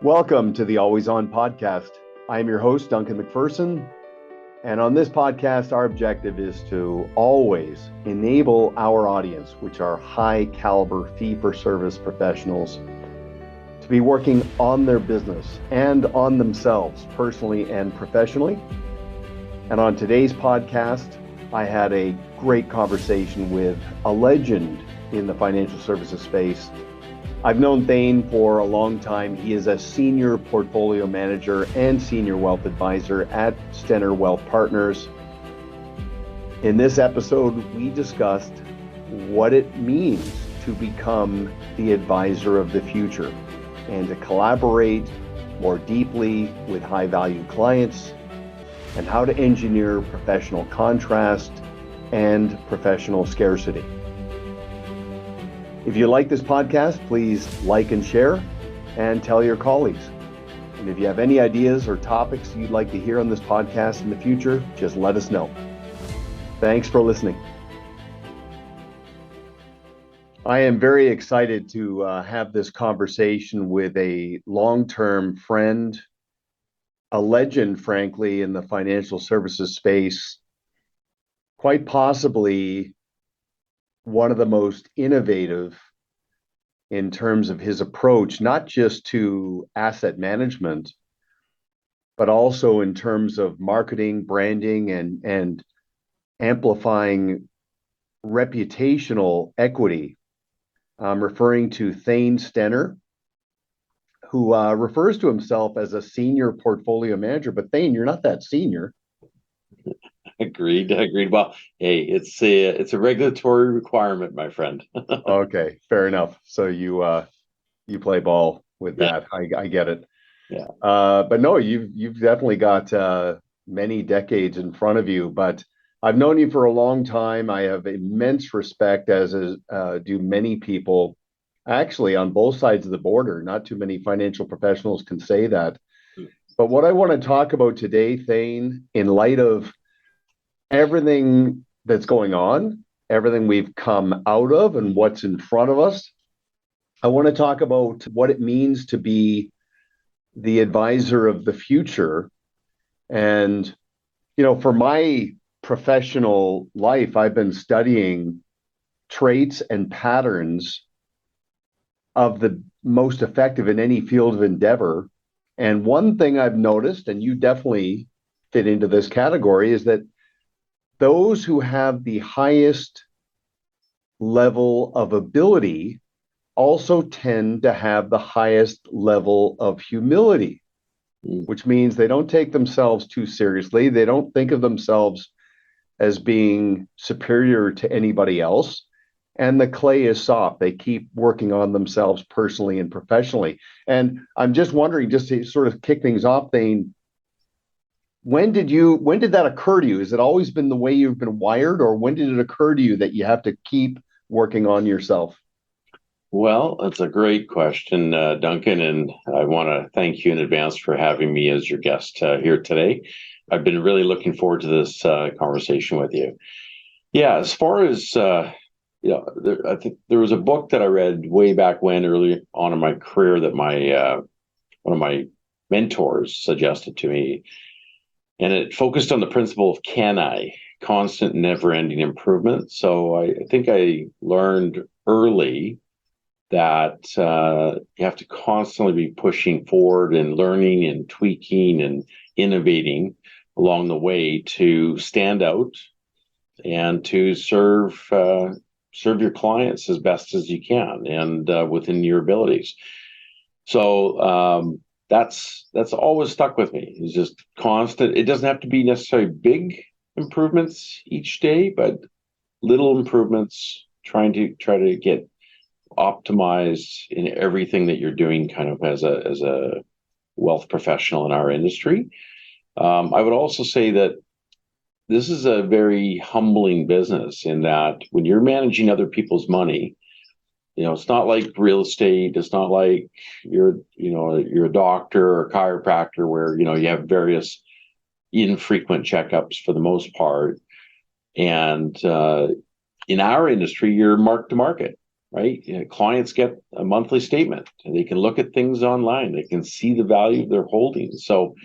Welcome to the Always On podcast. I am your host, Duncan MacPherson. And on this podcast, our objective is to always enable our audience, which are high caliber fee-for-service professionals, to be working on their business and on themselves personally and professionally. And on today's podcast, I had a great conversation with a legend in the financial services space. I've known Thane for a long time. He is a senior portfolio manager and senior wealth advisor at Stenner Wealth Partners. In this episode, we discussed what it means to become the advisor of the future and to collaborate more deeply with high-value clients and how to engineer professional contrast and professional scarcity. If you like this podcast, please like and share and tell your colleagues. And if you have any ideas or topics you'd like to hear on this podcast in the future, just let us know. Thanks for listening. I am very excited to have this conversation with a long-term friend, a legend, frankly, in the financial services space, quite possibly one of the most innovative in terms of his approach, not just to asset management, but also in terms of marketing, branding, and amplifying reputational equity. I'm referring to Thane Stenner, who refers to himself as a senior portfolio manager. But Thane, you're not that senior. Agreed. Well, hey, it's a regulatory requirement, my friend. Okay, fair enough. So you play ball with that. I get it. Yeah. But no, you've definitely got many decades in front of you. But I've known you for a long time. I have immense respect, as do many people, actually on both sides of the border. Not too many financial professionals can say that. But what I want to talk about today, Thane, in light of everything that's going on, everything we've come out of and what's in front of us, I want to talk about what it means to be the advisor of the future. And, for my professional life, I've been studying traits and patterns of the most effective in any field of endeavor. And one thing I've noticed, and you definitely fit into this category, is that those who have the highest level of ability also tend to have the highest level of humility, which means they don't take themselves too seriously. They don't think of themselves as being superior to anybody else. And the clay is soft. They keep working on themselves personally and professionally. And I'm just wondering, just to sort of kick things off, Thane, when did that occur to you? Has it always been the way you've been wired, or when did it occur to you that you have to keep working on yourself? Well, that's a great question, Duncan, and I want to thank you in advance for having me as your guest here today. I've been really looking forward to this conversation with you. Yeah, as far as I think there was a book that I read way back when, early on in my career, that my one of my mentors suggested to me. And it focused on the principle of constant, never-ending improvement. So I think I learned early that you have to constantly be pushing forward and learning and tweaking and innovating along the way to stand out and to serve your clients as best as you can and within your abilities. So that's always stuck with me. It's just constant. It doesn't have to be necessarily big improvements each day, but little improvements, try to get optimized in everything that you're doing, kind of as a wealth professional in our industry. I would also say that this is a very humbling business, in that when you're managing other people's money, it's not like real estate. It's not like you're a doctor or a chiropractor where, you have various infrequent checkups for the most part. And in our industry, you're mark to market. right? Clients get a monthly statement and they can look at things online. They can see the value of their holdings. So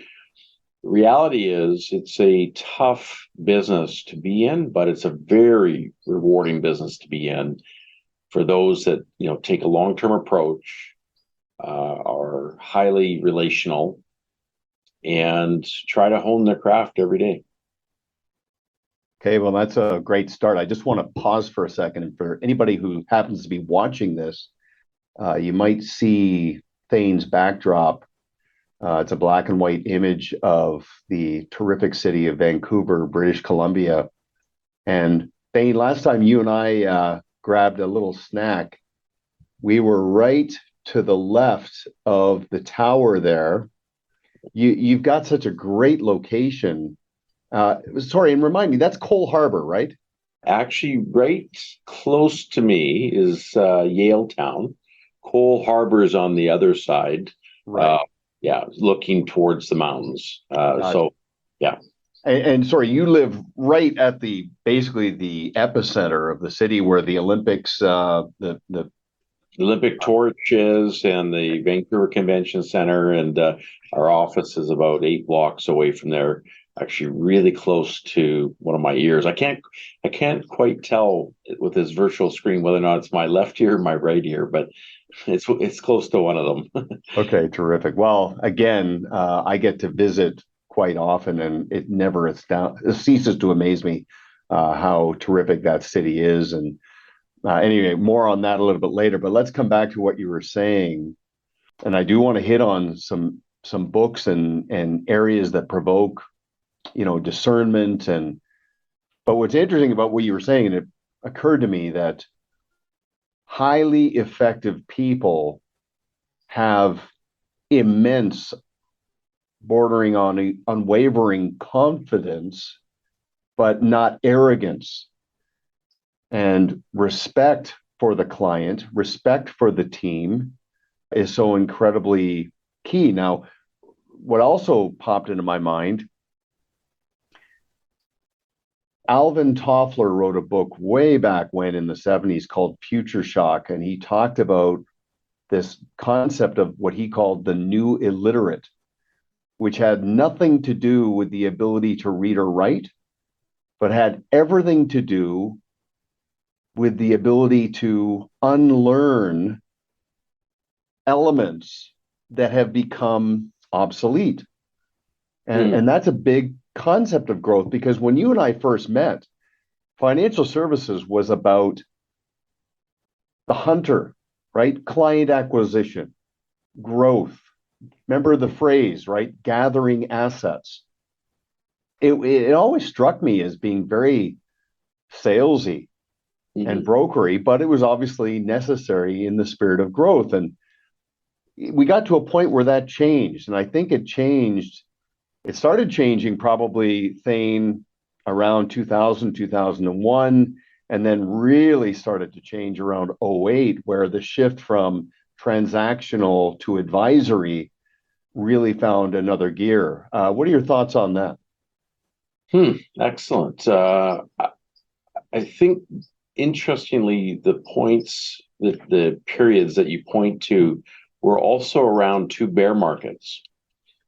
the reality is it's a tough business to be in, but it's a very rewarding business to be in for those that, take a long-term approach, are highly relational, and try to hone their craft every day. Okay, well, that's a great start. I just want to pause for a second. And for anybody who happens to be watching this, you might see Thane's backdrop. It's a black and white image of the terrific city of Vancouver, British Columbia. And Thane, last time you and I grabbed a little snack, we were right to the left of the tower there. You've got such a great location. Sorry, and remind me, that's Cole Harbor, right? Actually, right close to me is Yale Town. Cole Harbor is on the other side. Right. Yeah, looking towards the mountains. So, yeah. And sorry, you live right at basically the epicenter of the city where the Olympics, the Olympic Torch is, and the Vancouver Convention Center, and our office is about 8 blocks away from there. Actually, really close to one of my ears. I can't quite tell with this virtual screen whether or not it's my left ear or my right ear, but it's close to one of them. Okay, terrific. Well, again, I get to visit quite often, and it ceases to amaze me how terrific that city is. And anyway, more on that a little bit later. But let's come back to what you were saying, and I do want to hit on some books and areas that provoke, discernment. And but what's interesting about what you were saying, and it occurred to me that highly effective people have immense, bordering on unwavering confidence, but not arrogance, and respect for the client, respect for the team is so incredibly key. Now, what also popped into my mind, Alvin Toffler wrote a book way back when in the 70s called Future Shock, and he talked about this concept of what he called the new illiterate, which had nothing to do with the ability to read or write, but had everything to do with the ability to unlearn elements that have become obsolete. And that's a big concept of growth, because when you and I first met, financial services was about the hunter, right? Client acquisition, growth. Remember the phrase, right? Gathering assets. It always struck me as being very salesy and brokery, but it was obviously necessary in the spirit of growth. And we got to a point where that changed. And I think it started changing probably, Thane, around 2000, 2001, and then really started to change around 08, where the shift from transactional to advisory really found another gear. What are your thoughts on that? Excellent. I think, interestingly, the periods that you point to were also around two bear markets.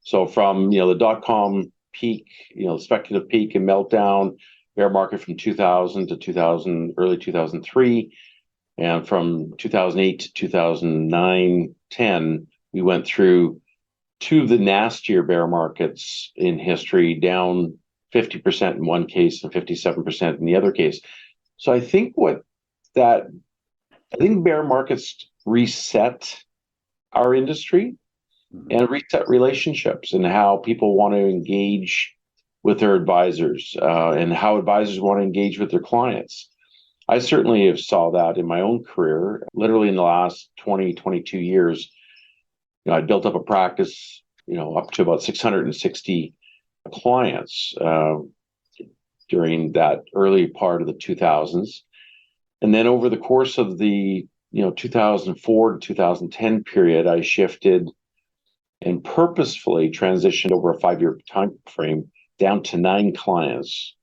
So from the dot-com peak, speculative peak and meltdown, bear market from 2000 to 2000, early 2003, and from 2008 to 2009, 10, we went through two of the nastier bear markets in history, down 50% in one case and 57% in the other case. So I think bear markets reset our industry and reset relationships and how people want to engage with their advisors, and how advisors want to engage with their clients. I certainly have saw that in my own career. Literally in the last 20, 22 years, I built up a practice, up to about 660 clients during that early part of the 2000s. And then over the course of the 2004 to 2010 period, I shifted and purposefully transitioned over a 5-year time frame down to 9 clients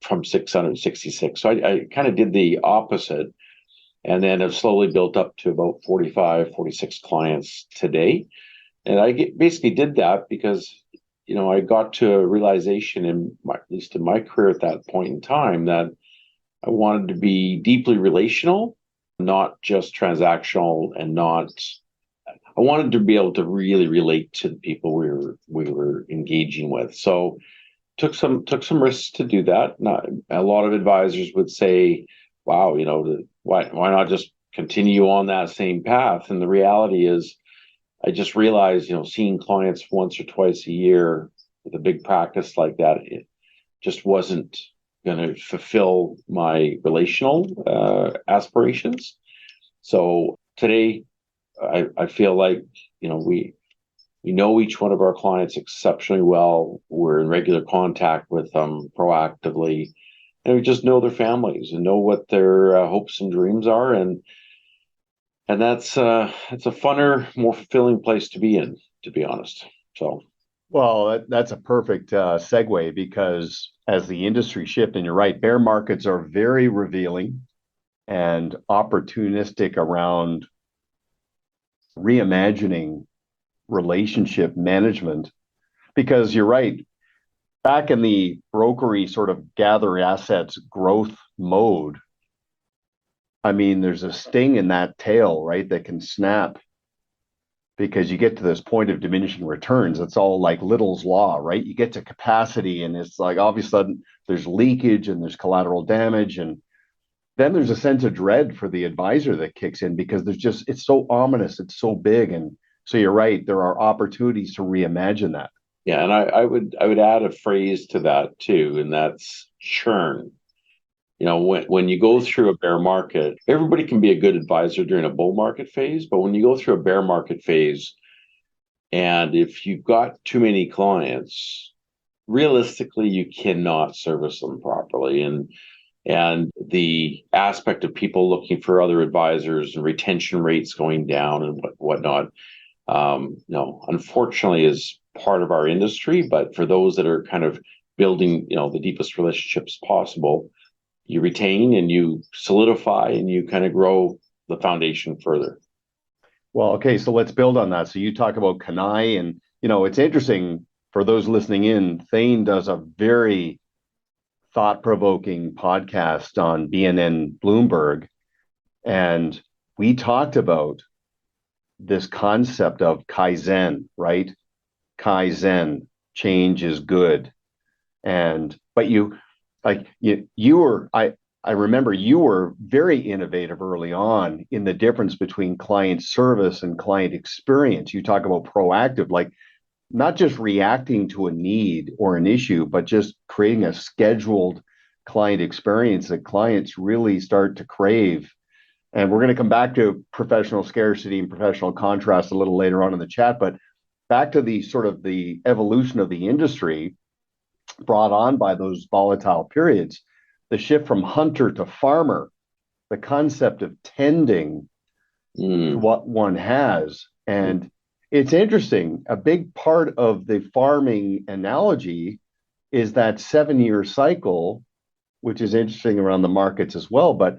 from 666. So I kind of did the opposite. and then have slowly built up to about 45, 46 clients today. And basically did that because, I got to a realization at least in my career at that point in time, that I wanted to be deeply relational, not just transactional, and I wanted to be able to really relate to the people we were engaging with. So took some risks to do that. Not a lot of advisors would say, "Wow, why not just continue on that same path?" And the reality is, I just realized, seeing clients once or twice a year with a big practice like that, it just wasn't going to fulfill my relational aspirations. So today, I feel like, we know each one of our clients exceptionally well. We're in regular contact with them proactively, and we just know their families and know what their hopes and dreams are, and that's it's a funner, more fulfilling place to be in, to be honest. So, Well, that's a perfect segue because as the industry shift, and you're right, bear markets are very revealing and opportunistic around reimagining relationship management. Because you're right, back in the brokery sort of gather assets growth mode, I mean, there's a sting in that tail, right, that can snap because you get to this point of diminishing returns. It's all like Little's law, right? You get to capacity, and it's like all of a sudden there's leakage and there's collateral damage. And then there's a sense of dread for the advisor that kicks in because it's so ominous, it's so big. And so you're right, there are opportunities to reimagine that. yeah, and I would add a phrase to that too, and that's churn. When you go through a bear market, everybody can be a good advisor during a bull market phase, but when you go through a bear market phase, and if you've got too many clients, realistically, you cannot service them properly. And the aspect of people looking for other advisors and retention rates going down and whatnot, no, unfortunately, is part of our industry. But for those that are kind of building, the deepest relationships possible, you retain and you solidify and you kind of grow the foundation further. Well, okay, so let's build on that. So you talk about Kanai, and it's interesting for those listening in. Thane does a very thought-provoking podcast on BNN Bloomberg, and we talked about this concept of Kaizen, right? Kaizen, change is good. And but you were I remember you were very innovative early on in the difference between client service and client experience. You talk about proactive, like not just reacting to a need or an issue, but just creating a scheduled client experience that clients really start to crave. And we're going to come back to professional scarcity and professional contrast a little later on in the chat, but back to the sort of the evolution of the industry brought on by those volatile periods, the shift from hunter to farmer, the concept of tending to what one has. And it's interesting. A big part of the farming analogy is that 7-year cycle, which is interesting around the markets as well. But,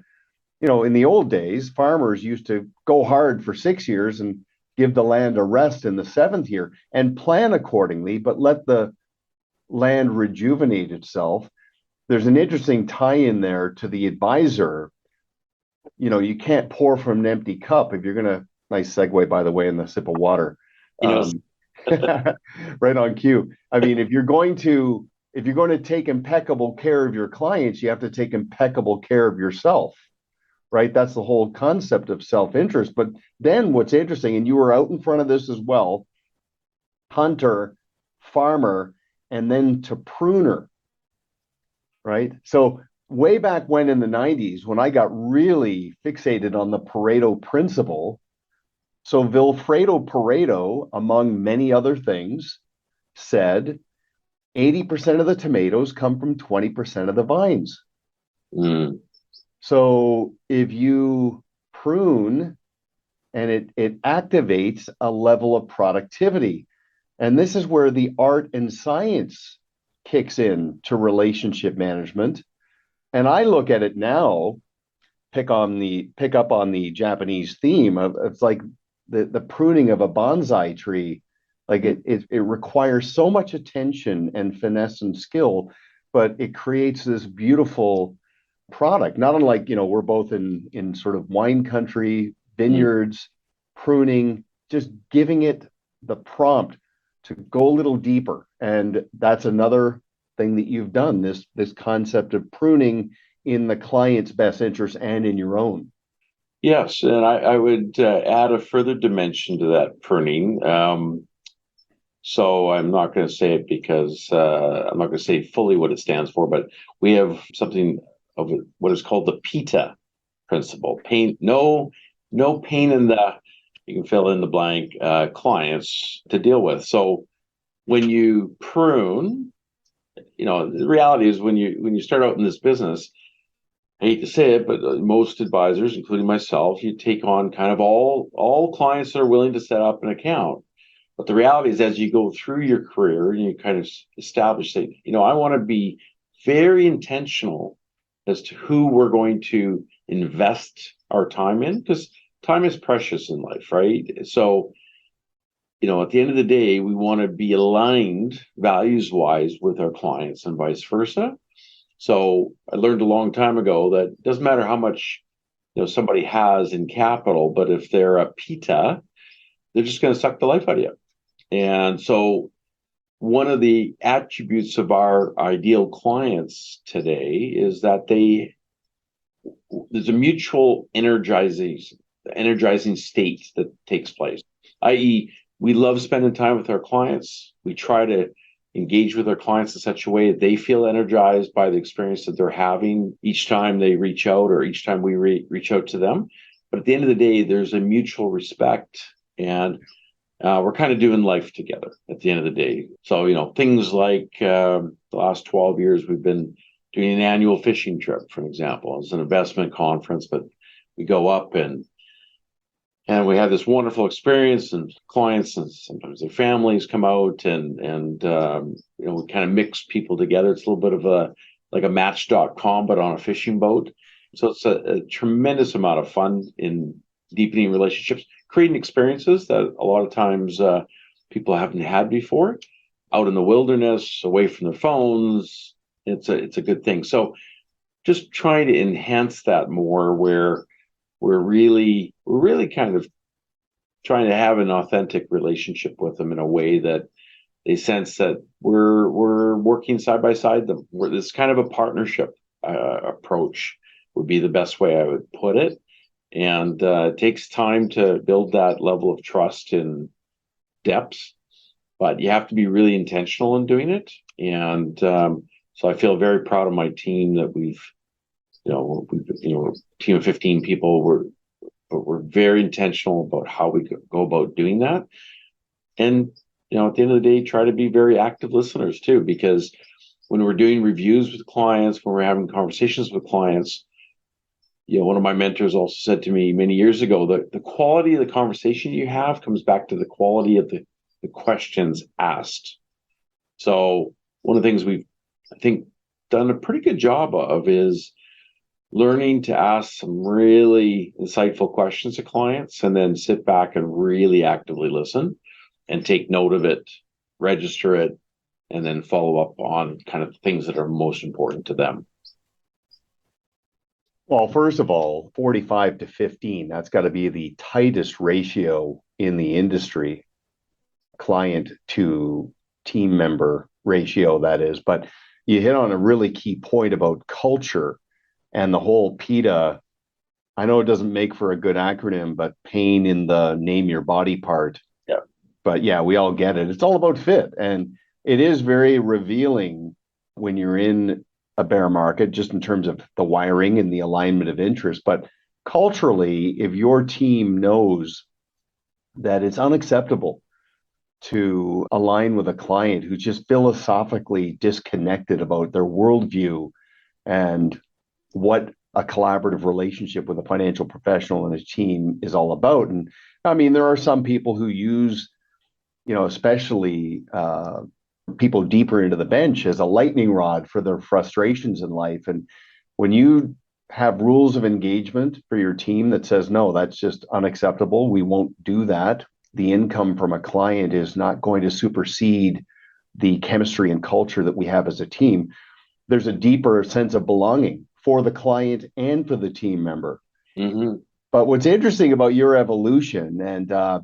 in the old days, farmers used to go hard for 6 years and give the land a rest in the seventh year and plan accordingly, but let the land rejuvenate itself. There's an interesting tie in there to the advisor. You can't pour from an empty cup if you're going to, nice segue, by the way, in the sip of water. You know, Right on cue. I mean, if you're going to take impeccable care of your clients, you have to take impeccable care of yourself, right? That's the whole concept of self-interest. But then what's interesting, and you were out in front of this as well, hunter, farmer, and then to pruner, right? So way back when in the 90s, when I got really fixated on the Pareto principle, so Vilfredo Pareto, among many other things, said 80% of the tomatoes come from 20% of the vines. So if you prune, and it activates a level of productivity. And this is where the art and science kicks in to relationship management. And I look at it now, pick up on the Japanese theme of it's like the pruning of a bonsai tree. Like it requires so much attention and finesse and skill, but it creates this beautiful product. Not unlike, we're both in sort of wine country, Mm. vineyards, pruning, just giving it the prompt to go a little deeper. And that's another thing that you've done, this concept of pruning in the client's best interest and in your own. Yes, and I would add a further dimension to that pruning. So I'm not going to say it because I'm not going to say fully what it stands for, but we have something of what is called the PETA principle. Pain, no pain in the, you can fill in the blank, clients to deal with. So when you prune, the reality is when you start out in this business, I hate to say it, but most advisors, including myself, you take on kind of all clients that are willing to set up an account. But the reality is, as you go through your career and you kind of establish that, I want to be very intentional as to who we're going to invest our time in, because time is precious in life, right? So, at the end of the day, we want to be aligned values wise with our clients and vice versa. So I learned a long time ago that it doesn't matter how much somebody has in capital, but if they're a PETA, they're just going to suck the life out of you. And so one of the attributes of our ideal clients today is that there's a mutual energizing state that takes place, i.e., we love spending time with our clients. We try to engage with our clients in such a way that they feel energized by the experience that they're having each time they reach out or each time we reach out to them. But at the end of the day, there's a mutual respect, and we're kind of doing life together at the end of the day. So, things like the last 12 years, we've been doing an annual fishing trip, for example. It's an investment conference, but we go up and we have this wonderful experience, and clients and sometimes their families come out, and we kind of mix people together. It's a little bit of a Match.com, but on a fishing boat. So it's a tremendous amount of fun in deepening relationships, creating experiences that a lot of times people haven't had before, out in the wilderness, away from their phones. It's a good thing. So just trying to enhance that more, where we're really kind of trying to have an authentic relationship with them in a way that they sense that we're working side by side. This kind of a partnership approach would be the best way I would put it. And it takes time to build that level of trust in depths, but you have to be really intentional in doing it. And so I feel very proud of my team that we've a team of 15 people. We're very intentional about how we go about doing that. And, at the end of the day, try to be very active listeners too, because when we're doing reviews with clients, when we're having conversations with clients, one of my mentors also said to me many years ago that the quality of the conversation you have comes back to the quality of the questions asked. So one of the things we've, I think, done a pretty good job of is learning to ask some really insightful questions to clients and then sit back and really actively listen and take note of it, register it, and then follow up on kind of things that are most important to them. Well, first of all, 45 to 15, that's got to be the tightest ratio in the industry, client to team member ratio, that is. But you hit on a really key point about culture and the whole PETA. I know it doesn't make for a good acronym, but pain in the name your body part. Yeah. But yeah, we all get it. It's all about fit. And it is very revealing when you're in a bear market, just in terms of the wiring and the alignment of interest. But culturally, if your team knows that it's unacceptable to align with a client who's just philosophically disconnected about their worldview and what a collaborative relationship with a financial professional and his team is all about. And I mean, there are some people who use, especially people deeper into the bench as a lightning rod for their frustrations in life. And when you have rules of engagement for your team that says, no, that's just unacceptable. We won't do that. The income from a client is not going to supersede the chemistry and culture that we have as a team. There's a deeper sense of belonging for the client and for the team member. Mm-hmm. But what's interesting about your evolution, and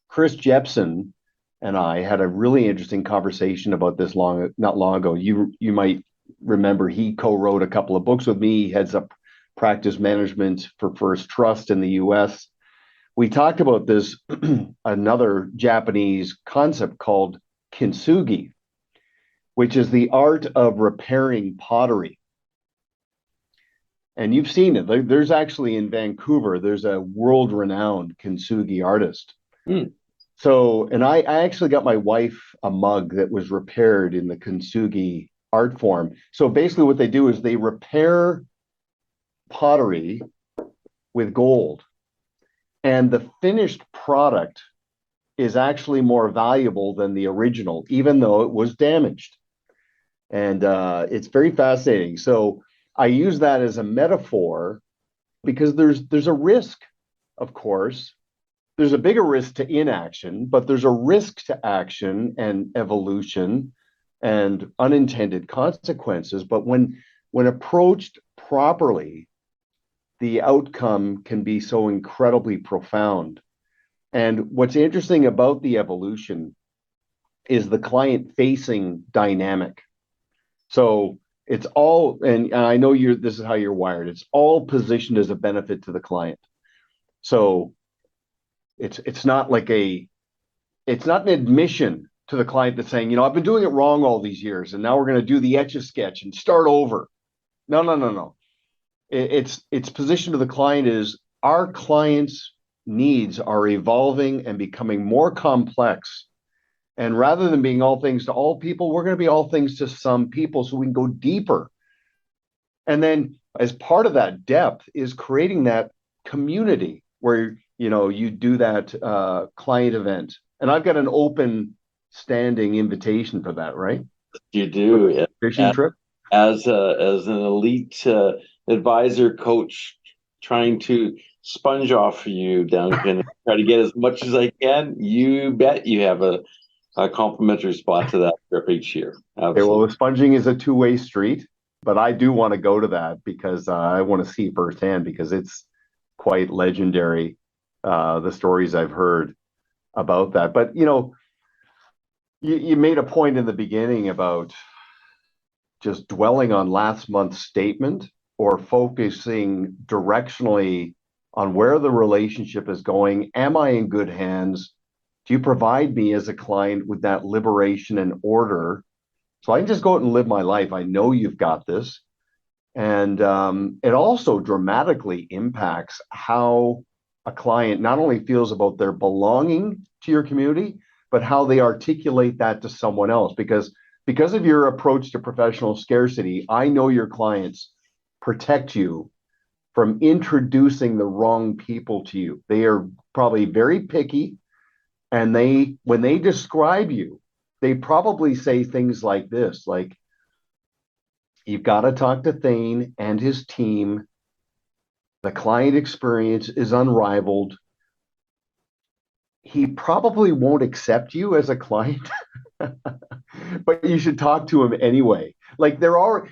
Chris Jepson and I had a really interesting conversation about this not long ago. You might remember he co-wrote a couple of books with me. He heads up practice management for First Trust in the U.S. We talked about this another Japanese concept called kintsugi, which is the art of repairing pottery. And you've seen it. There's actually in Vancouver, there's a world-renowned kintsugi artist. Mm. So, and I actually got my wife a mug that was repaired in the kintsugi art form. So basically what they do is they repair pottery with gold. And the finished product is actually more valuable than the original, even though it was damaged. And it's very fascinating. So I use that as a metaphor because there's a risk, of course. There's a bigger risk to inaction, but there's a risk to action and evolution and unintended consequences. But when approached properly, the outcome can be so incredibly profound. And what's interesting about the evolution is the client facing dynamic. So it's all, and I know this is how you're wired. It's all positioned as a benefit to the client. So it's not like it's not an admission to the client that's saying, I've been doing it wrong all these years, and now we're going to do the etch a sketch and start over. No, no, no, no. It's positioned to the client is our clients' needs are evolving and becoming more complex. And rather than being all things to all people, we're going to be all things to some people so we can go deeper. And then as part of that depth is creating that community where you do that client event. And I've got an open standing invitation for that, right? You For the do. fishing trip. As an elite advisor coach trying to sponge off for you, Duncan, and try to get as much as I can, you bet you have a complimentary spot to that trip each year. Okay, well, Absolutely. the sponging is a two-way street, but I do want to go to that because I want to see firsthand because it's quite legendary, the stories I've heard about that. But you made a point in the beginning about just dwelling on last month's statement or focusing directionally on where the relationship is going. Am I in good hands? Do you provide me as a client with that liberation and order so I can just go out and live my life? I know you've got this. And it also dramatically impacts how a client not only feels about their belonging to your community, but how they articulate that to someone else. Because of your approach to professional scarcity, I know your clients protect you from introducing the wrong people to you. They are probably very picky, and when they describe you, they probably say things like this, like, you've got to talk to Thane and his team. The client experience is unrivaled. He probably won't accept you as a client, but you should talk to him anyway. Like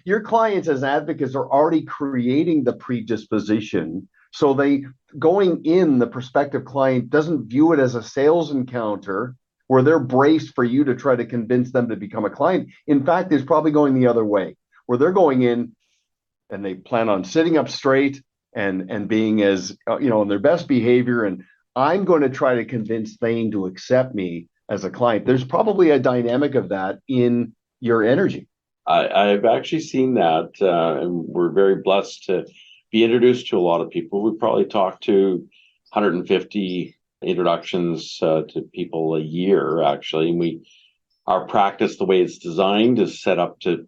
your clients as advocates are already creating the predisposition. So going in, the prospective client doesn't view it as a sales encounter where they're braced for you to try to convince them to become a client. In fact, it's probably going the other way, where they're going in and they plan on sitting up straight and being as in their best behavior. And I'm going to try to convince Thane to accept me as a client. There's probably a dynamic of that in your energy. I've actually seen that, and we're very blessed to be introduced to a lot of people. We probably talk to 150 introductions to people a year, actually. And our practice, the way it's designed, is set up to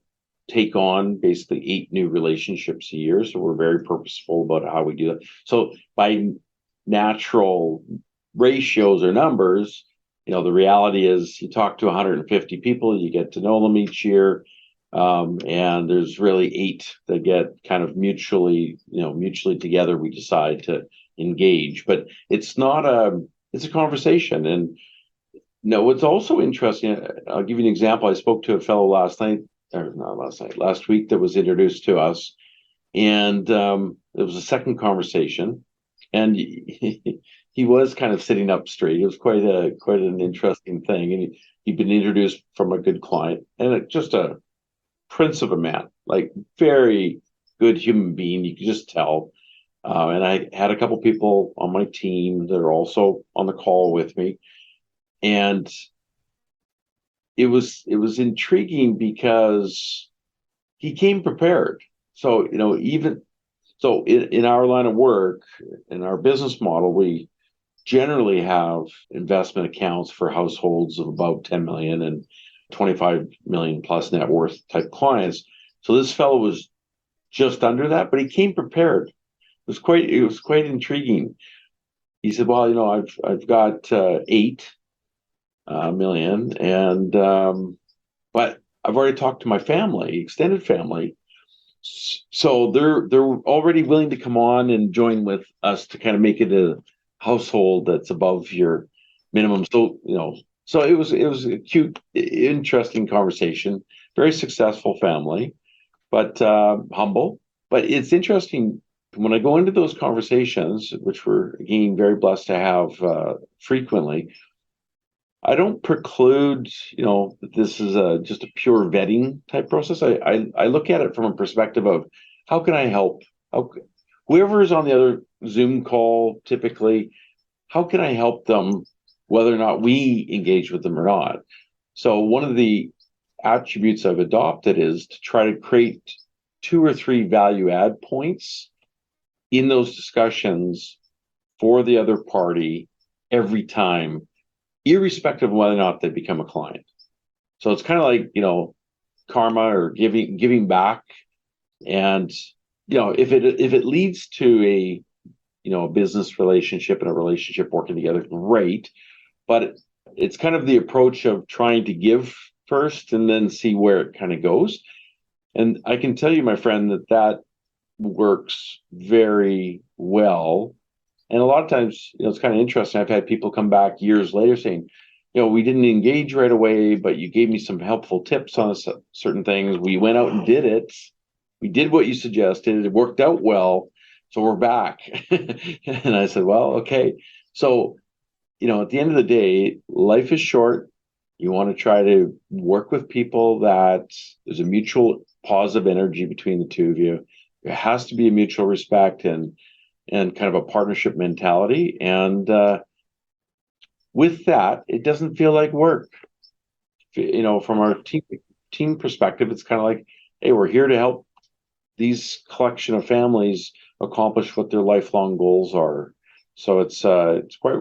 take on basically 8 new relationships a year. So we're very purposeful about how we do that. So by natural ratios or numbers, the reality is you talk to 150 people, you get to know them each year. And there's really 8 that get kind of mutually together. We decide to engage, but it's not it's a conversation. And no, what's also interesting, I'll give you an example. I spoke to a fellow last night, or not last night, last week, that was introduced to us, and it was a second conversation, and he was kind of sitting up straight. It was quite an interesting thing, and he'd been introduced from a good client, and just a prince of a man, like very good human being. You could just tell. And I had a couple people on my team that are also on the call with me, and it was intriguing because he came prepared. So even so, in our line of work, in our business model, we generally have investment accounts for households of about 10 million and 25 million plus net worth type clients. So this fellow was just under that, but he came prepared. It was quite intriguing. He said, "Well, I've got 8 million, and but I've already talked to my family, extended family, so they're already willing to come on and join with us to kind of make it a household that's above your minimum." So it was a cute, interesting conversation. Very successful family, but humble. But it's interesting when I go into those conversations, which we're again very blessed to have frequently. I don't preclude, that this is just a pure vetting type process. I look at it from a perspective of how can I help? How, whoever is on the other Zoom call, typically, how can I help them, whether or not we engage with them or not? So one of the attributes I've adopted is to try to create 2 or 3 value add points in those discussions for the other party every time, irrespective of whether or not they become a client. So it's kind of like, karma or giving back. And, if it leads to a business relationship and a relationship working together, great. But it's kind of the approach of trying to give first and then see where it kind of goes. And I can tell you, my friend, that works very well. And a lot of times, it's kind of interesting. I've had people come back years later saying, we didn't engage right away, but you gave me some helpful tips on certain things. We went out and did it. We did what you suggested. It worked out well. So we're back. And I said, well, okay. So, at the end of the day, life is short. You want to try to work with people that there's a mutual positive energy between the two of you. There has to be a mutual respect and kind of a partnership mentality. And with that, it doesn't feel like work. From our team perspective, it's kind of like, hey, we're here to help these collection of families accomplish what their lifelong goals are. So it's quite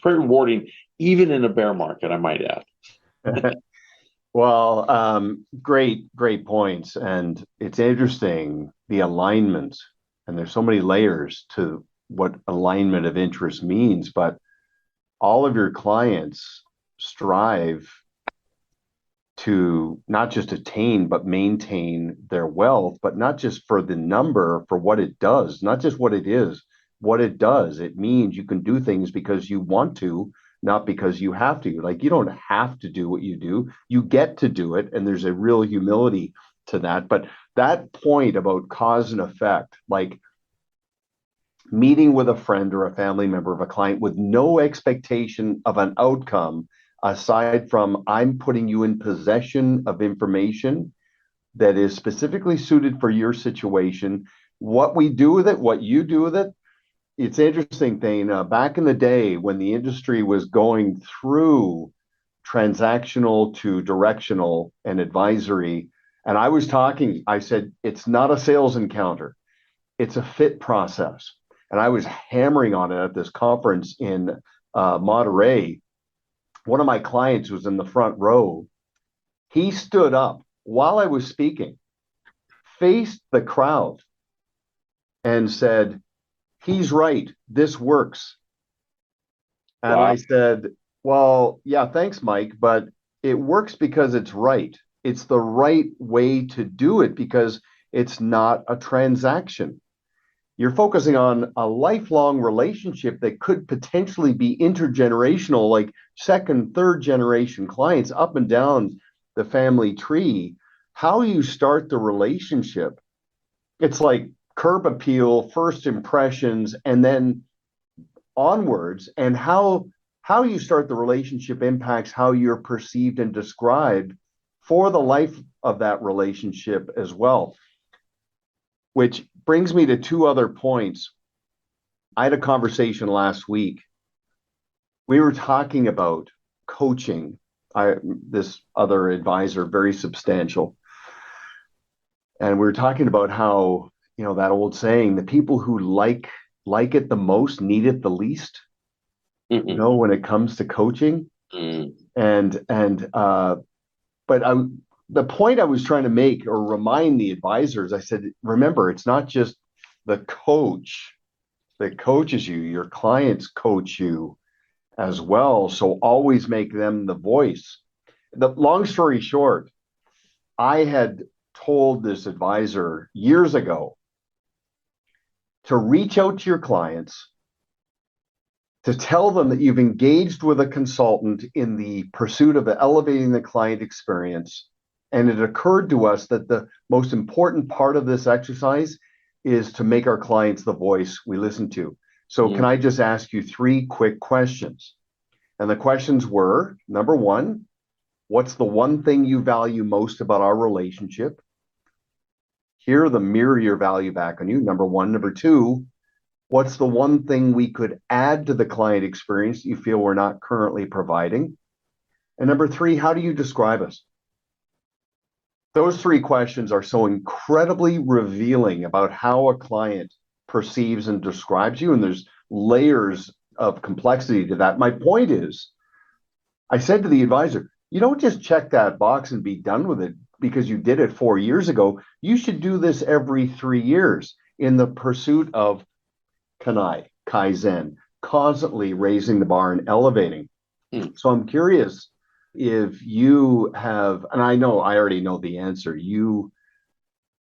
rewarding, even in a bear market, I might add. Well, great points. And it's interesting, the alignment, and there's so many layers to what alignment of interest means, but all of your clients strive to not just attain, but maintain their wealth, but not just for the number, for what it does, not just what it is, what it does. It means you can do things because you want to, not because you have to. Like, you don't have to do what you do, you get to do it. And there's a real humility to that. But that point about cause and effect, like meeting with a friend or a family member of a client with no expectation of an outcome aside from I'm putting you in possession of information that is specifically suited for your situation. What we do with it, what you do with it, it's interesting, Thane. Back in the day when the industry was going through transactional to directional and advisory, and I said, it's not a sales encounter, it's a fit process. And I was hammering on it at this conference in Monterey. One of my clients was in the front row. He stood up while I was speaking, faced the crowd, and said, he's right, this works. And Wow. I said, well, yeah, thanks, Mike, but it works because it's right. it's the right way to do it because it's not a transaction. You're focusing on a lifelong relationship that could potentially be intergenerational, like second, third generation clients up and down the family tree. How you start the relationship, it's like curb appeal, first impressions, and then onwards. And how you start the relationship impacts how you're perceived and described for the life of that relationship as well. Which brings me to two other points. I had a conversation last week. We were talking about coaching. This other advisor, very substantial, and we were talking about how, that old saying, the people who like it the most need it the least. When it comes to coaching, and but the point I was trying to make or remind the advisors, I said, remember, it's not just the coach that coaches you, your clients coach you as well. So always make them the voice. The long story short, I had told this advisor years ago to reach out to your clients, to tell them that you've engaged with a consultant in the pursuit of elevating the client experience. And it occurred to us that the most important part of this exercise is to make our clients the voice we listen to. So can I just ask you three quick questions? And the questions were, number one, what's the one thing you value most about our relationship? Hear them mirror your value back on you, number one. Number two, what's the one thing we could add to the client experience that you feel we're not currently providing? And number three, how do you describe us? Those three questions are so incredibly revealing about how a client perceives and describes you, and there's layers of complexity to that. My point is, I said to the advisor, you don't just check that box and be done with it because you did it 4 years ago. You should do this every 3 years in the pursuit of Kaizen, constantly raising the bar and elevating. So I'm curious if you have, and I know I already know the answer, you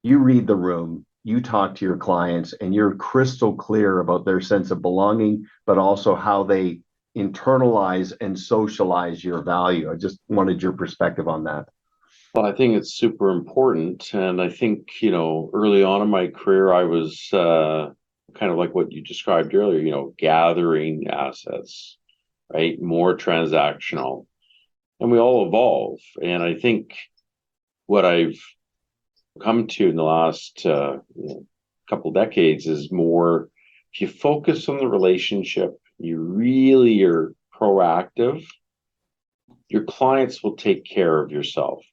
read the room, you talk to your clients, and you're crystal clear about their sense of belonging, but also how they internalize and socialize your value. I just wanted your perspective on that. Well, I think it's super important. And I think, early on in my career, I was kind of like what you described earlier, gathering assets, right? More transactional. And we all evolve. And I think what I've come to in the last couple decades is more, if you focus on the relationship, you really are proactive, your clients will take care of yourself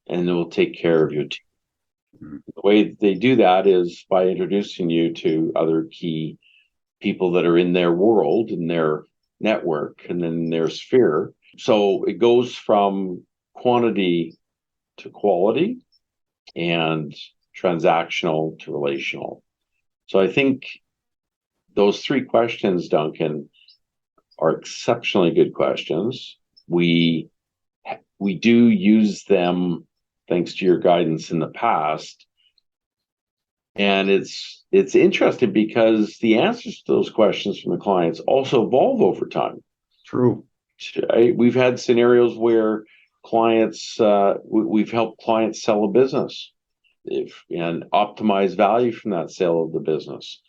and they will take care of your team. The way they do that is by introducing you to other key people that are in their world, in their network, and in their sphere. So it goes from quantity to quality and transactional to relational. So I think those three questions, Duncan, are exceptionally good questions. We do use them thanks to your guidance in the past. And it's interesting because the answers to those questions from the clients also evolve over time. True. We've had scenarios where clients, we've helped clients sell a business and optimize value from that sale of the business.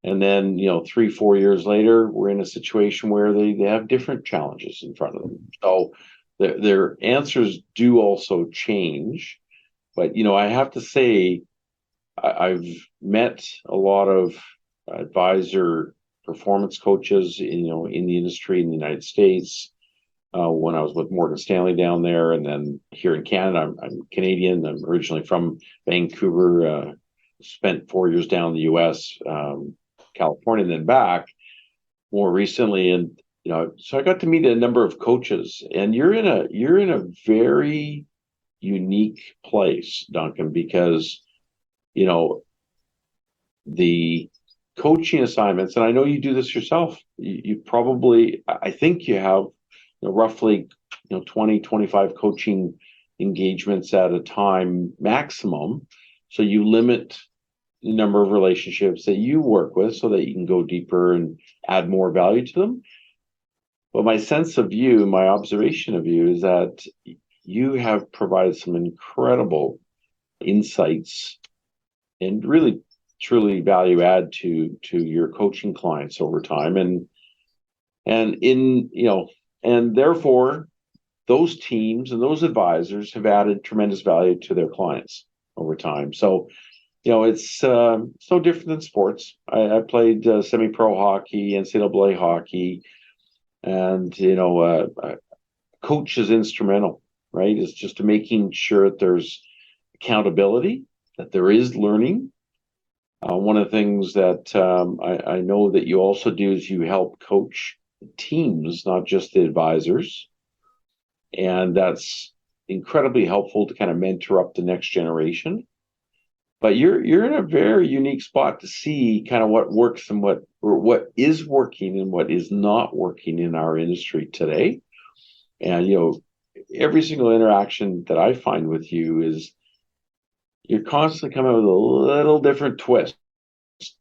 And then, 3-4 years later, we're in a situation where they have different challenges in front of them. So their answers do also change. But, I have to say, I've met a lot of advisor performance coaches, in the industry in the United States. When I was with Morgan Stanley down there, and then here in Canada, I'm Canadian. I'm originally from Vancouver. Spent 4 years down in the U.S., California, and then back more recently. And so I got to meet a number of coaches. And you're in a very unique place, Duncan, because the coaching assignments, and I know you do this yourself. You probably, I think you have roughly 20, 25 coaching engagements at a time maximum. So you limit the number of relationships that you work with so that you can go deeper and add more value to them. But my sense of you, my observation of you is that you have provided some incredible insights and really truly value add to your coaching clients over time. And in, and therefore those teams and those advisors have added tremendous value to their clients over time. So, it's no different than sports. I played semi-pro hockey, NCAA hockey, and coach is instrumental, right? It's just making sure that there's accountability, that there is learning. One of the things that I know that you also do is you help coach teams, not just the advisors, and that's incredibly helpful to kind of mentor up the next generation. But you're in a very unique spot to see kind of what works and what is working and what is not working in our industry today. And every single interaction that I find with you is you're constantly coming up with a little different twist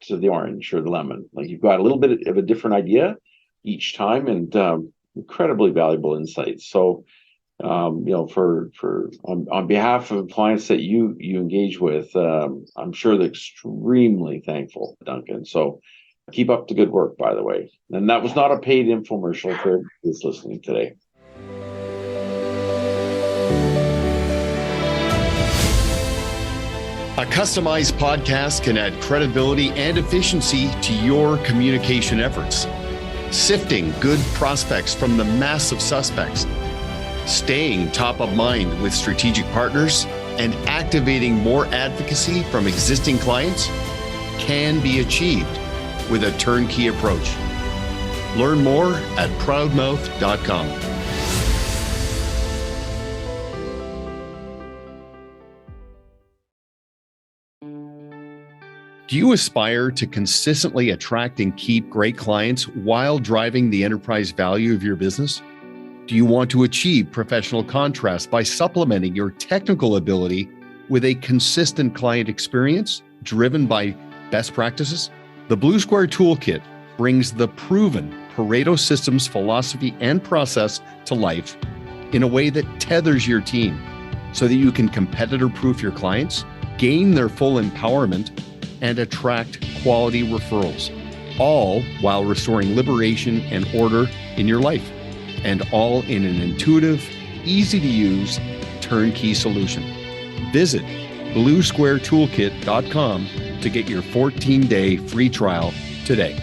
to the orange or the lemon. Like you've got a little bit of a different idea each time, and incredibly valuable insights. So for on behalf of clients that you engage with, I'm sure they're extremely thankful, Duncan. So keep up the good work, by the way. And that was not a paid infomercial for who's listening today. A customized podcast can add credibility and efficiency to your communication efforts, sifting good prospects from the mass of suspects, staying top of mind with strategic partners, and activating more advocacy from existing clients can be achieved with a turnkey approach. Learn more at proudmouth.com. Do you aspire to consistently attract and keep great clients while driving the enterprise value of your business? Do you want to achieve professional contrast by supplementing your technical ability with a consistent client experience driven by best practices? The Blue Square Toolkit brings the proven Pareto Systems philosophy and process to life in a way that tethers your team so that you can competitor-proof your clients, gain their full empowerment, and attract quality referrals, all while restoring liberation and order in your life, and all in an intuitive, easy-to-use, turnkey solution. Visit bluesquaretoolkit.com to get your 14-day free trial today.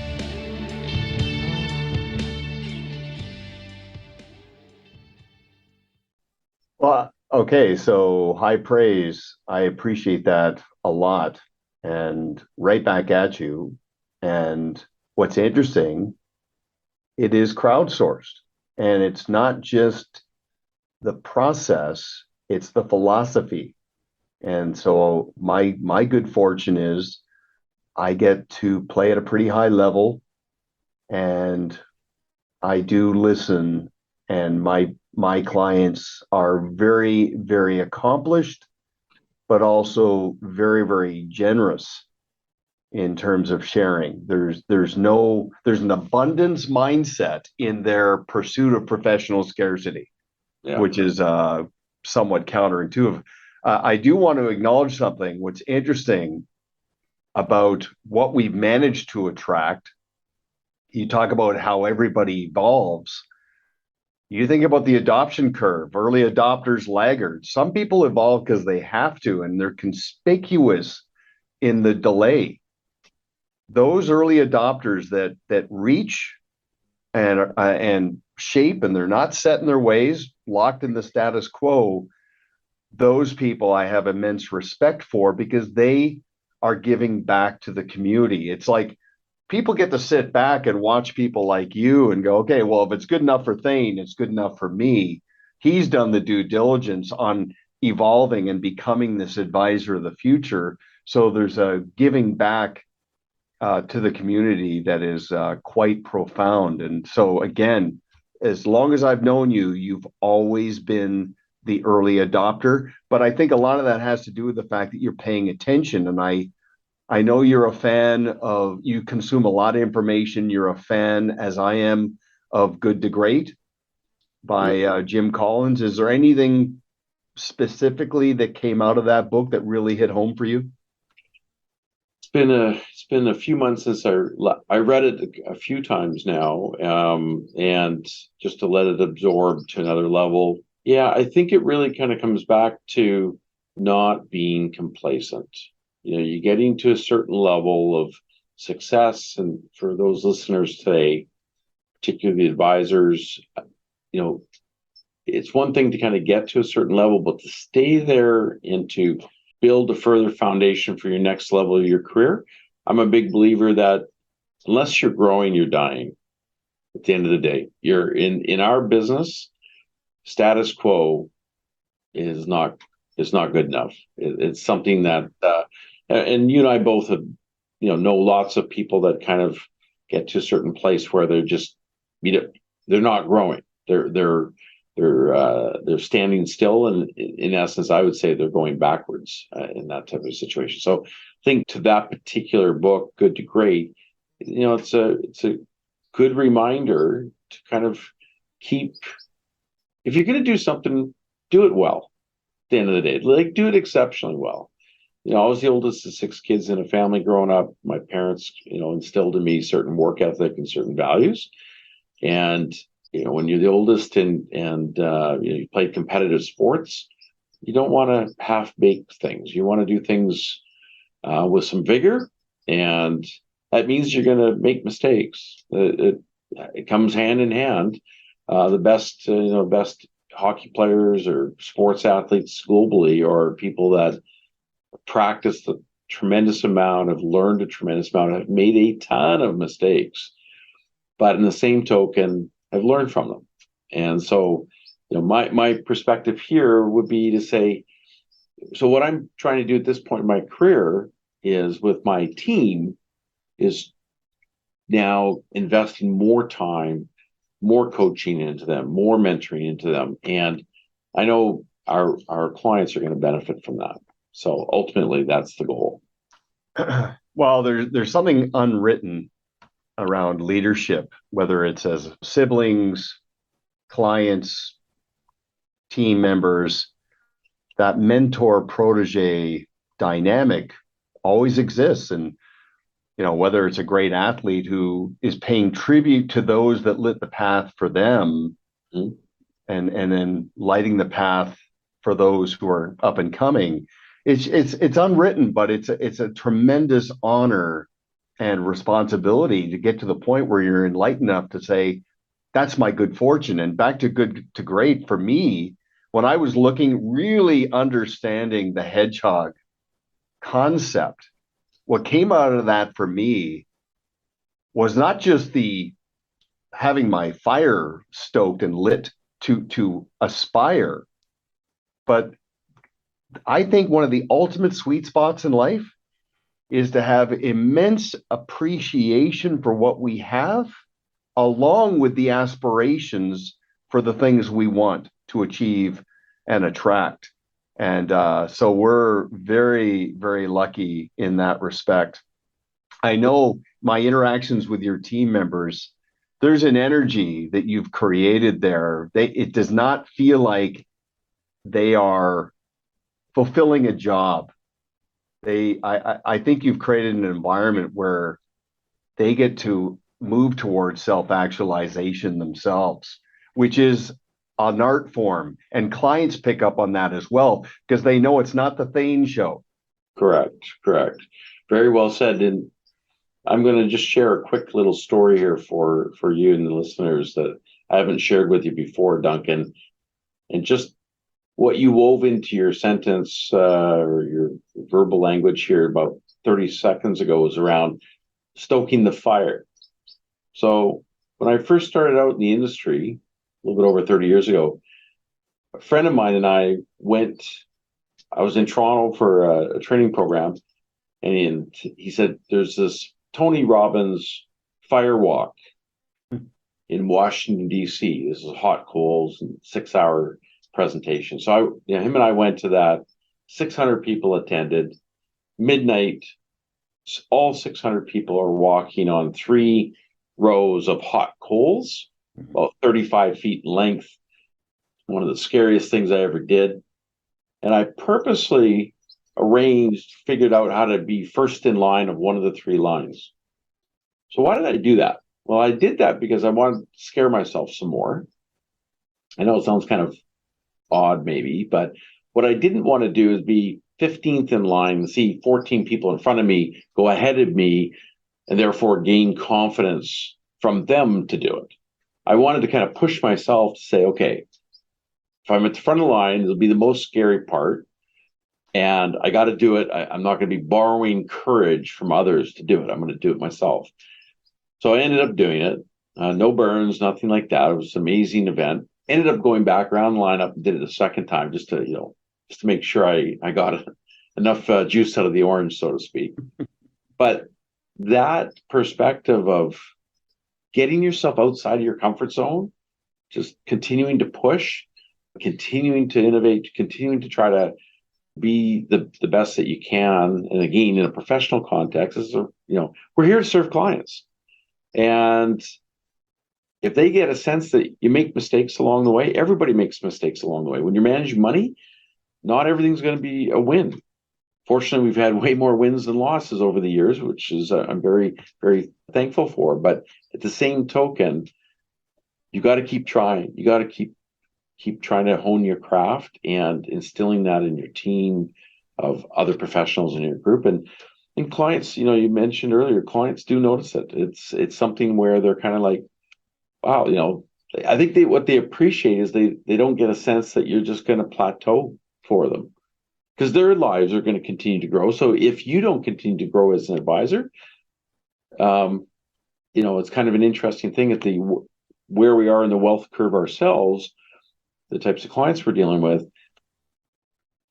Well, okay, so high praise. I appreciate that a lot. And right back at you. And what's interesting, it is crowdsourced. And it's not just the process, it's the philosophy. And so my good fortune is I get to play at a pretty high level, and I do listen, and my clients are very, very accomplished, but also very, very generous in terms of sharing. There's an abundance mindset in their pursuit of professional scarcity, which is somewhat counterintuitive. I do want to acknowledge something. What's interesting about what we've managed to attract, you talk about how everybody evolves. You think about the adoption curve, early adopters, laggards. Some people evolve because they have to, and they're conspicuous in the delay. Those early adopters that reach and shape, and they're not set in their ways, locked in the status quo, those people I have immense respect for because they are giving back to the community. It's like people get to sit back and watch people like you and go, okay, well, if it's good enough for Thane, it's good enough for me. He's done the due diligence on evolving and becoming this advisor of the future. So there's a giving back to the community that is quite profound. And so again, as long as I've known you, you've always been the early adopter, but I think a lot of that has to do with the fact that you're paying attention. And I know you're a fan of, you consume a lot of information. You're a fan, as I am, of Good to Great by Jim Collins. Is there anything specifically that came out of that book that really hit home for you? It's been a few months since I read it a few times now, and just to let it absorb to another level. Yeah, I think it really kind of comes back to not being complacent. You're getting to a certain level of success, and for those listeners today, particularly the advisors, you know, it's one thing to kind of get to a certain level, but to stay there and to build a further foundation for your next level of your career. I'm a big believer that unless you're growing, you're dying. At the end of the day, you're in our business. Status quo is not good enough. It's something that, and you and I both have, know lots of people that kind of get to a certain place where they're just, they're not growing. They're standing still, and in essence, I would say they're going backwards in that type of situation. So, I think to that particular book, Good to Great, it's a good reminder to kind of keep. If you're going to do something, do it well. At the end of the day, like do it exceptionally well. I was the oldest of six kids in a family growing up. My parents, instilled in me certain work ethic and certain values, and when you're the oldest and you play competitive sports, you don't want to half-bake things. You want to do things with some vigor, and that means you're going to make mistakes. It comes hand in hand. The best hockey players or sports athletes globally are people that practice the tremendous amount, have learned a tremendous amount, have made a ton of mistakes, but in the same token, have learned from them. And so, my perspective here would be to say, so what I'm trying to do at this point in my career is with my team is now investing more time, more coaching into them, more mentoring into them. And I know our clients are going to benefit from that. So ultimately that's the goal. Well, there's something unwritten around leadership, whether it's as siblings, clients, team members. That mentor protege dynamic always exists. And, whether it's a great athlete who is paying tribute to those that lit the path for them, Mm-hmm. and then lighting the path for those who are up and coming. It's unwritten, but it's a tremendous honor and responsibility to get to the point where you're enlightened enough to say, that's my good fortune. And back to good to great for me, when I was really understanding the hedgehog concept, what came out of that for me was not just the having my fire stoked and lit to aspire, but I think one of the ultimate sweet spots in life is to have immense appreciation for what we have, along with the aspirations for the things we want to achieve and attract. And so we're very, very lucky in that respect. I know my interactions with your team members, there's an energy that you've created there. It does not feel like they are fulfilling a job. I think you've created an environment where they get to move towards self-actualization themselves, which is an art form. And clients pick up on that as well, because they know it's not the Thane show. Correct. Very well said. And I'm going to just share a quick little story here for you and the listeners that I haven't shared with you before, Duncan. And just what you wove into your sentence or your verbal language here about 30 seconds ago was around stoking the fire. So when I first started out in the industry, a little bit over 30 years ago, a friend of mine and I was in Toronto for a training program, and he said, there's this Tony Robbins fire walk in Washington, D.C. This is hot coals and 6-hour presentation. So him and I went to that. 600 people attended. Midnight, all 600 people are walking on 3 rows of hot coals, about 35 feet in length. One of the scariest things I ever did. And I purposely figured out how to be first in line of one of the 3 lines. So why did I do that? Well, I did that because I wanted to scare myself some more. I know it sounds kind of odd maybe, but what I didn't want to do is be 15th in line and see 14 people in front of me go ahead of me and therefore gain confidence from them to do it. I wanted to kind of push myself to say, okay, if I'm at the front of the line, it'll be the most scary part. And I got to do it. I'm not going to be borrowing courage from others to do it. I'm going to do it myself. So I ended up doing it. No burns, nothing like that. It was an amazing event. Ended up going back around the lineup and did it a second time just to make sure I got enough juice out of the orange, so to speak. But that perspective of getting yourself outside of your comfort zone, just continuing to push, continuing to innovate, continuing to try to be the best that you can. And again, in a professional context, we're here to serve clients. And if they get a sense that you make mistakes along the way, everybody makes mistakes along the way. When you're managing money, not everything's going to be a win. Fortunately, we've had way more wins than losses over the years, which is I'm very, very thankful for. But at the same token, you got to keep trying. You got to keep trying to hone your craft and instilling that in your team of other professionals in your group. And clients, you mentioned earlier, clients do notice it. It's something where they're kind of like, wow, I think what they appreciate is they don't get a sense that you're just going to plateau for them, because their lives are going to continue to grow. So if you don't continue to grow as an advisor, it's kind of an interesting thing at where we are in the wealth curve ourselves, the types of clients we're dealing with.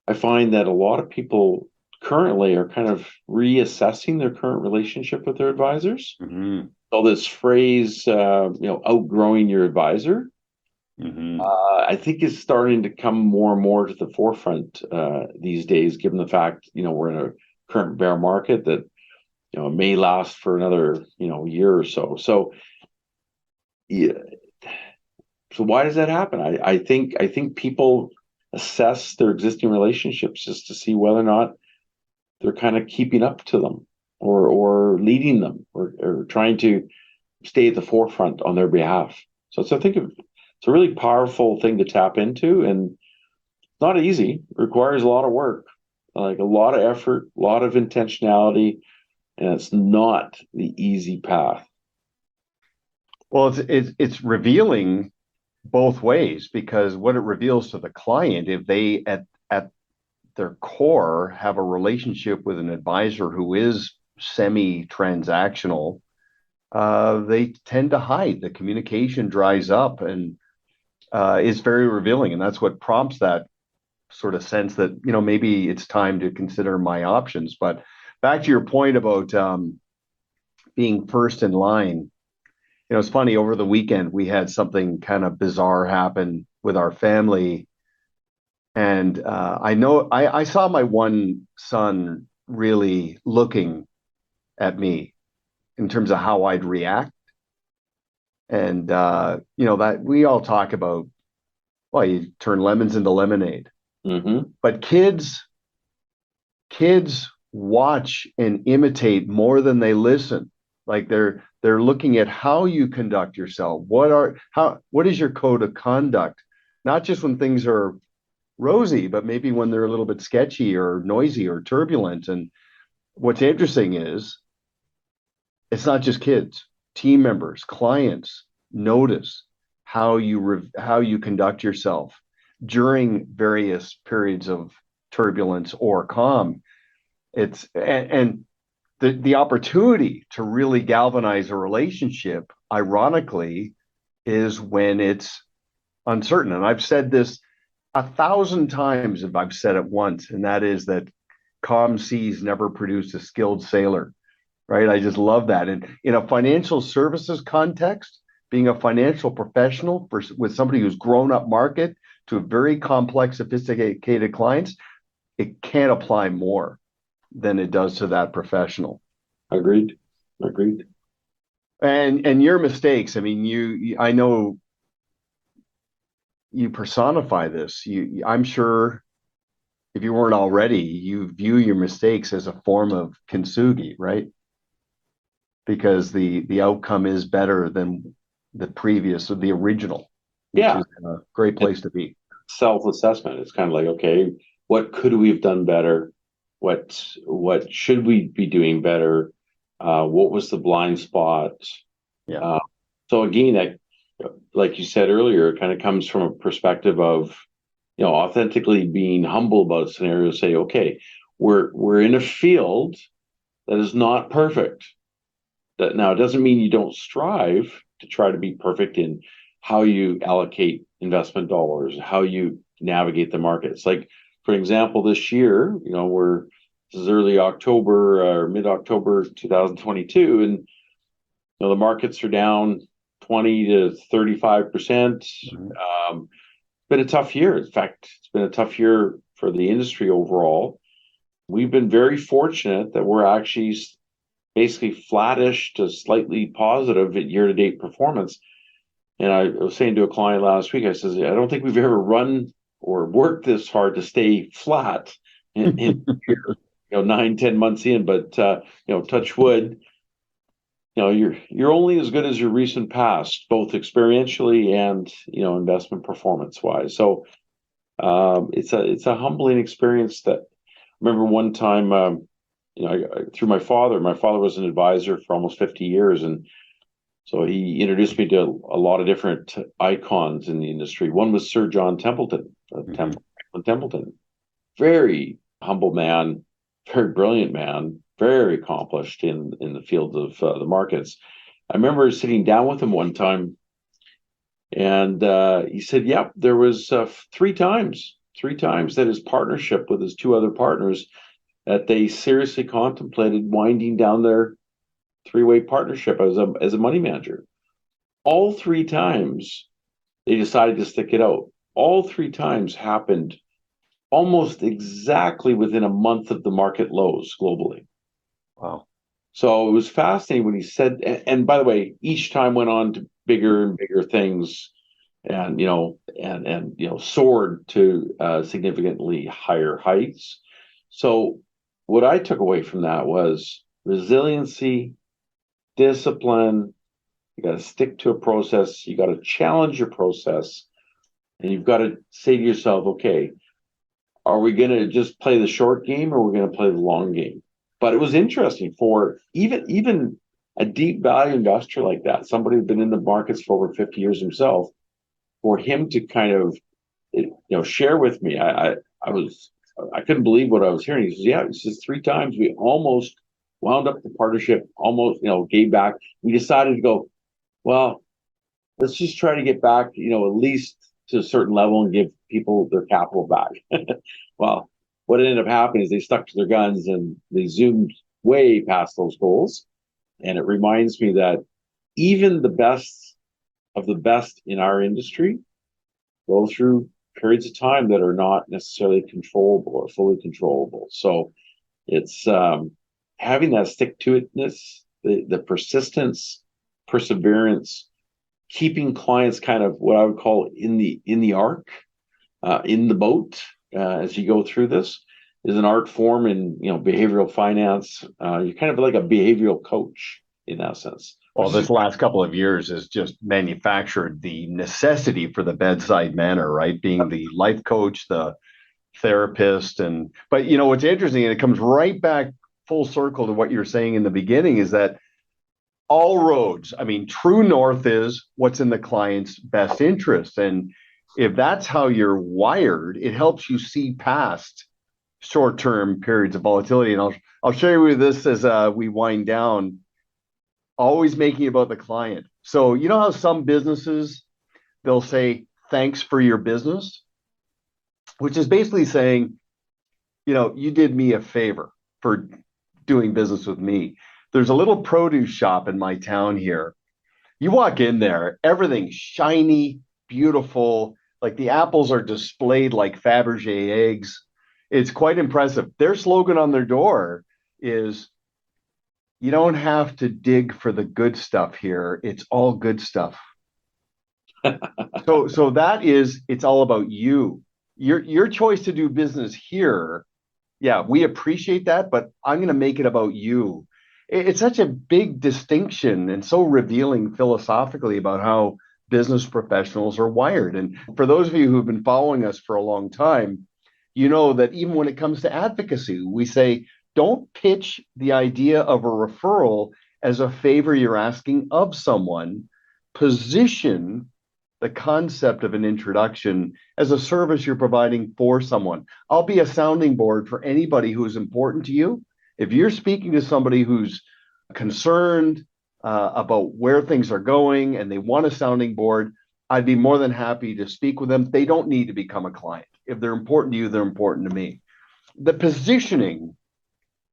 I find that a lot of people currently are kind of reassessing their current relationship with their advisors. Mm-hmm. So this phrase, outgrowing your advisor, I think is starting to come more and more to the forefront these days, given the fact, we're in a current bear market that, may last for another, year or so. So, yeah. So why does that happen? I think people assess their existing relationships just to see whether or not they're kind of keeping up to them or leading them or trying to stay at the forefront on their behalf. So I think it's a really powerful thing to tap into, and not easy. It requires a lot of work, like a lot of effort, a lot of intentionality, and it's not the easy path. Well, it's revealing both ways, because what it reveals to the client, if they at their core have a relationship with an advisor who is semi-transactional, they tend to hide. The communication dries up, and is very revealing, and that's what prompts that sort of sense that maybe it's time to consider my options. But back to your point about being first in line. It's funny, over the weekend, we had something kind of bizarre happen with our family. And I saw my one son really looking at me in terms of how I'd react. And, that we all talk about, well, you turn lemons into lemonade. Mm-hmm. But kids watch and imitate more than they listen. Like they're looking at how you conduct yourself. What is your code of conduct? Not just when things are rosy, but maybe when they're a little bit sketchy or noisy or turbulent. And what's interesting is it's not just kids. Team members, clients notice how you conduct yourself during various periods of turbulence or calm. And the opportunity to really galvanize a relationship, ironically, is when it's uncertain. And I've said this 1,000 times if I've said it once, and that is that calm seas never produce a skilled sailor, right? I just love that. And in a financial services context, being a financial professional with somebody who's grown up market to very complex, sophisticated clients, it can't apply more than it does to that professional. Agreed. Agreed. And your mistakes, I mean, I know you personify this. I'm sure if you weren't already, you view your mistakes as a form of kintsugi, right? Because the outcome is better than the previous or the original, which Yeah. is a great place to be. Self-assessment. It's kind of like, okay, what could we have done better? What should we be doing better? What was the blind spot? Yeah. Uh, so again, that, like you said earlier, it kind of comes from a perspective of, authentically being humble about a scenario. Say, okay, we're in a field that is not perfect. That now it doesn't mean you don't strive to try to be perfect in how you allocate investment dollars, how you navigate the markets. Like, for example, this year, this is early October or mid October 2022, and the markets are down 20 to 35%. Mhm. It's been a tough year. In fact, it's been a tough year for the industry overall. We've been very fortunate that we're actually basically flattish to slightly positive at year-to-date performance. And I was saying to a client last week, I says, I don't think we've ever run or worked this hard to stay flat in 9, 10 months in. But touch wood, you're only as good as your recent past, both experientially and investment performance wise. So it's a humbling experience. That I remember one time, through my father. My father was an advisor for almost 50 years, and so he introduced me to a lot of different icons in the industry. One was Sir John Templeton, Mhm. Templeton, very humble man, very brilliant man, very accomplished in the field of the markets. I remember sitting down with him one time, and he said, "Yep, there was three times that his partnership with his two other partners, that they seriously contemplated winding down their three-way partnership as a money manager. All three times they decided to stick it out. All three times happened almost exactly within a month of the market lows globally. Wow. So it was fascinating when he said, and by the way, each time went on to bigger and bigger things, and soared to significantly higher heights. So what I took away from that was resiliency, discipline. You got to stick to a process. You got to challenge your process, and you've got to say to yourself, okay, are we going to just play the short game, or are we going to play the long game? But it was interesting for even a deep value investor like that, somebody who's been in the markets for over 50 years himself, for him to kind of share with me. I couldn't believe what I was hearing. He says, "Yeah," he says, "three times we almost wound up the partnership, almost gave back. We decided to go, well, let's just try to get back, at least to a certain level and give people their capital back." Well, what ended up happening is they stuck to their guns and they zoomed way past those goals. And it reminds me that even the best of the best in our industry go through periods of time that are not necessarily controllable or fully controllable. So it's having that stick to itness, the persistence, perseverance, keeping clients kind of what I would call in the arc, in the boat, as you go through this, is an art form in behavioral finance. You're kind of like a behavioral coach in that sense. Well, this last couple of years has just manufactured the necessity for the bedside manner, right? Being the life coach, the therapist, but what's interesting, and it comes right back full circle to what you're saying in the beginning, is that all roads, I mean, true north is what's in the client's best interest. And if that's how you're wired, it helps you see past short-term periods of volatility. And I'll share with this as we wind down, always making it about the client. So you know how some businesses, they'll say, thanks for your business, which is basically saying, you did me a favor for doing business with me. There's a little produce shop in my town here. You walk in there, everything's shiny, beautiful, Like the apples are displayed like Fabergé eggs. It's quite impressive. Their slogan on their door is, "You don't have to dig for the good stuff here. It's all good stuff." So that is, it's all about you. Your choice to do business here. Yeah, we appreciate that, but I'm going to make it about you. It's such a big distinction and so revealing philosophically about how business professionals are wired. And for those of you who've been following us for a long time, you know that even when it comes to advocacy, we say, don't pitch the idea of a referral as a favor you're asking of someone. Position the concept of an introduction as a service you're providing for someone. I'll be a sounding board for anybody who's important to you. If you're speaking to somebody who's concerned about where things are going and they want a sounding board, I'd be more than happy to speak with them. They don't need to become a client. If they're important to you, they're important to me. The positioning,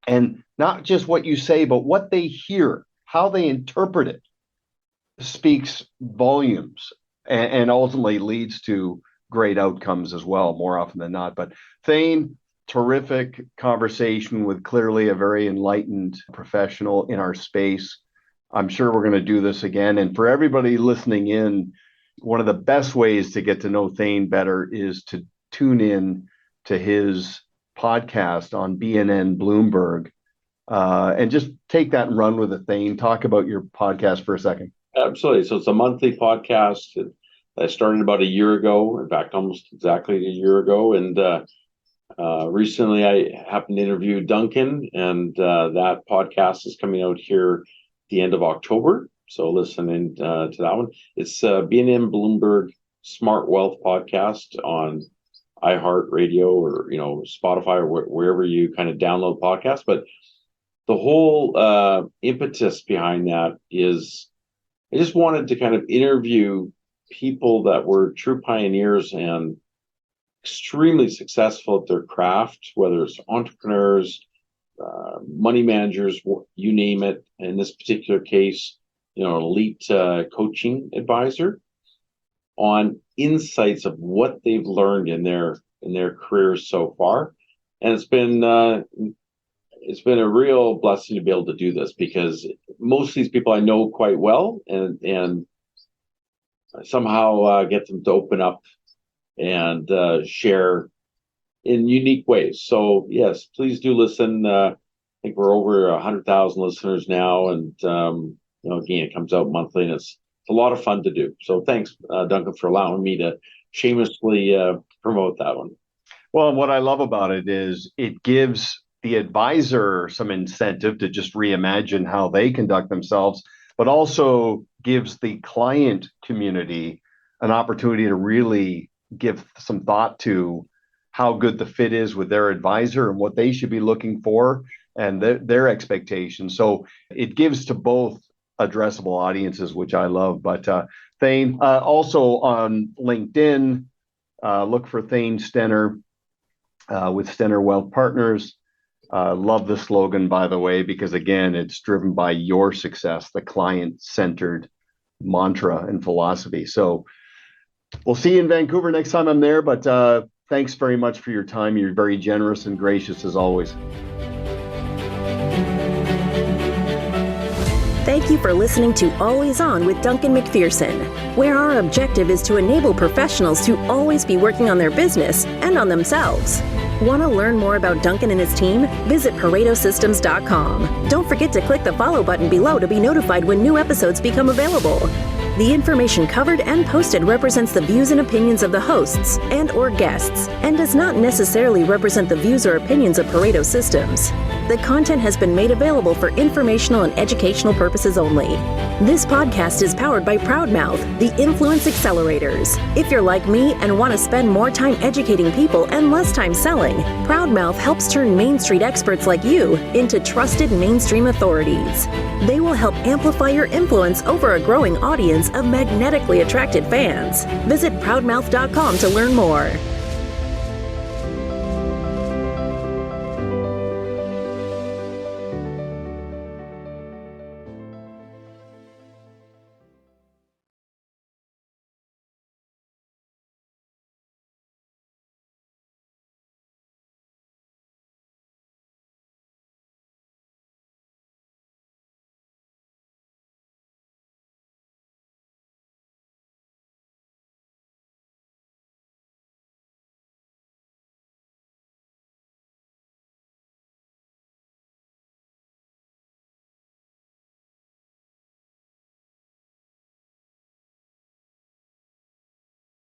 and not just what you say, but what they hear, how they interpret it, speaks volumes and ultimately leads to great outcomes as well, more often than not. But Thane, terrific conversation with clearly a very enlightened professional in our space. I'm sure we're going to do this again. And for everybody listening in, one of the best ways to get to know Thane better is to tune in to his podcast on BNN Bloomberg, and just take that and run with it, Thane. Talk about your podcast for a second. Absolutely. So it's a monthly podcast. I started about a year ago, in fact, almost exactly a year ago. And recently I happened to interview Duncan, and that podcast is coming out here at the end of October. So listen in to that one. It's BNN Bloomberg Smart Wealth Podcast on iHeartRadio or, Spotify or wherever you kind of download podcasts. But the whole impetus behind that is I just wanted to kind of interview people that were true pioneers and extremely successful at their craft, whether it's entrepreneurs, money managers, you name it. In this particular case, an elite coaching advisor, on insights of what they've learned in their careers so far. And it's been a real blessing to be able to do this, because most of these people I know quite well, and somehow get them to open up and share in unique ways. So yes, please do listen. I think we're over 100,000 listeners now, and again, it comes out monthly, and it's a lot of fun to do. So thanks, Duncan, for allowing me to shamelessly promote that one. Well, what I love about it is it gives the advisor some incentive to just reimagine how they conduct themselves, but also gives the client community an opportunity to really give some thought to how good the fit is with their advisor and what they should be looking for and their expectations. So it gives to both addressable audiences, which I love. But Thane, also on LinkedIn, look for Thane Stenner with Stenner Wealth Partners. Love the slogan, by the way, because again, it's driven by your success, the client-centered mantra and philosophy. So we'll see you in Vancouver next time I'm there, but thanks very much for your time. You're very generous and gracious as always. Thank you for listening to Always On with Duncan MacPherson, where our objective is to enable professionals to always be working on their business and on themselves. Want to learn more about Duncan and his team? Visit ParetoSystems.com. Don't forget to click the follow button below to be notified when new episodes become available. The information covered and posted represents the views and opinions of the hosts and/or guests and does not necessarily represent the views or opinions of Pareto Systems. The content has been made available for informational and educational purposes only. This podcast is powered by Proudmouth, the Influence Accelerators. If you're like me and want to spend more time educating people and less time selling, Proudmouth helps turn Main Street experts like you into trusted mainstream authorities. They will help amplify your influence over a growing audience of magnetically attracted fans. Visit proudmouth.com to learn more.